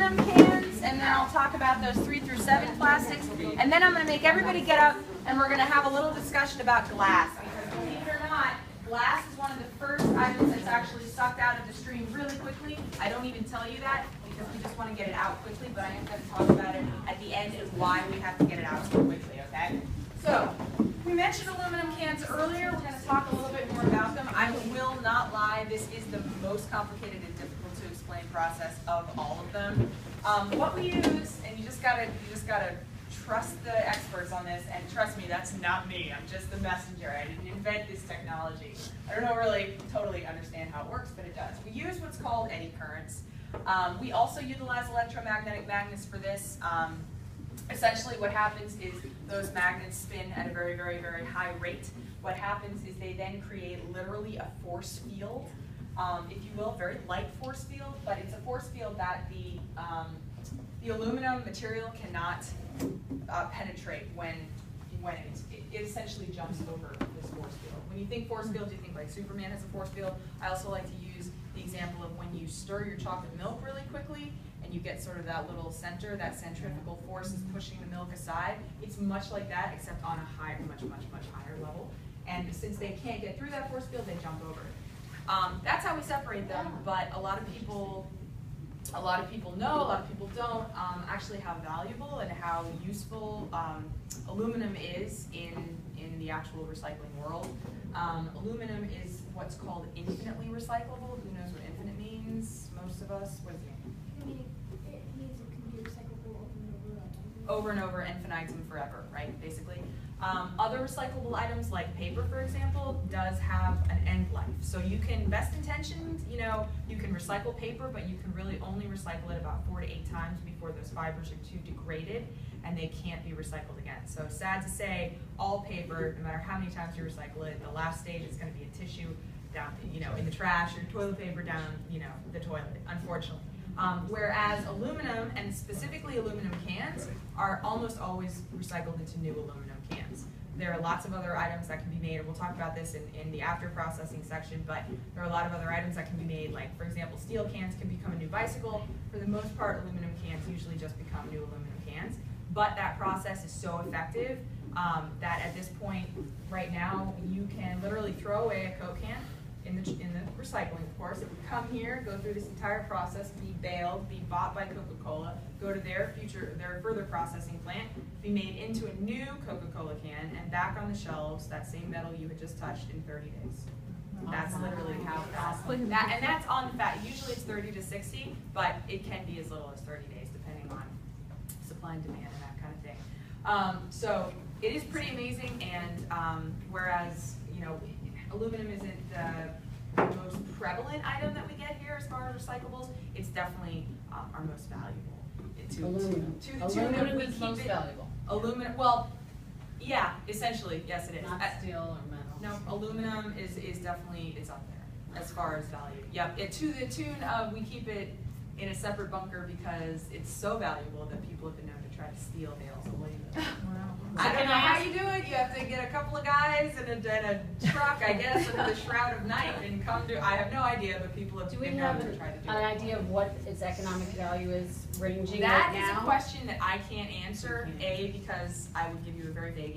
aluminum cans, and then I'll talk about those 3 through 7 plastics, and then I'm going to make everybody get up, and we're going to have a little discussion about glass, because believe it or not, glass is one of the first items that's actually sucked out of the stream really quickly. I don't even tell you that, because we just want to get it out quickly, but I am going to talk about it at the end and why we have to get it out so quickly, okay? So, we mentioned aluminum cans earlier. We're going to talk a little bit more about them. I will not lie, this is the most complicated and difficult to explain process of all of them. What we use, and you just gotta trust the experts on this, and trust me, that's not me. I'm just the messenger. I didn't invent this technology. I don't really totally understand how it works, but it does. We use what's called eddy currents. We also utilize electromagnetic magnets for this. Essentially what happens is those magnets spin at a very, very, very high rate. What happens is they then create literally a force field, if you will, very light force field, but it's a force field that the aluminum material cannot penetrate when it essentially jumps over this force field. When you think force field, you think like Superman has a force field. I also like to use the example of when you stir your chocolate milk really quickly and you get sort of that little center, that centrifugal force is pushing the milk aside. It's much like that, except on a higher, much higher level. And since they can't get through that force field, they jump over it. That's how we separate them, but a lot of people know, a lot of people don't, actually how valuable and how useful aluminum is in the actual recycling world. Aluminum is what's called infinitely recyclable. Who knows what infinite means? Most of us. What does it mean? It means it can be recyclable over and over, infinitum, forever, right, basically. Other recyclable items like paper, for example, does have an end life. So you can, best intentioned, you know, you can recycle paper, but you can really only recycle it about 4 to 8 times before those fibers are too degraded and they can't be recycled again. So sad to say, all paper, no matter how many times you recycle it, the last stage is going to be a tissue down, you know, in the trash, or toilet paper down, you know, the toilet, unfortunately. Whereas aluminum, and specifically aluminum cans, are almost always recycled into new aluminum cans. There are lots of other items that can be made, and we'll talk about this in the after processing section, but there are a lot of other items that can be made, like, for example, steel cans can become a new bicycle. For the most part, aluminum cans usually just become new aluminum cans. But that process is so effective that at this point, right now, you can literally throw away a Coke can in the recycling, of course. It would come here, go through this entire process, be baled, be bought by Coca-Cola, go to their further processing plant, be made into a new Coca-Cola can, and back on the shelves, that same metal you had just touched in 30 days. That's literally how fast. And that's on fat. Usually it's 30 to 60, but it can be as little as 30 days, depending on supply and demand and that kind of thing. So it is pretty amazing, and whereas, you know, aluminum isn't the most prevalent item that we get here as far as recyclables, it's definitely our most valuable. Aluminum is most valuable. Aluminum, well, yeah, essentially, yes it is. Not steel or metal. No, aluminum is definitely, it's up there as far as value. Yep, to the tune of, we keep it in a separate bunker because it's so valuable that people have been known to try to steal bales of aluminum. Wow. I don't know how you do it. You have to get a couple of guys and a truck, I guess, under the shroud of night and come to, I have no idea, but people have been known to try to do it. An idea of what its economic value is ranging that right now? That is a question that I can't answer, A, because I would give you a very vague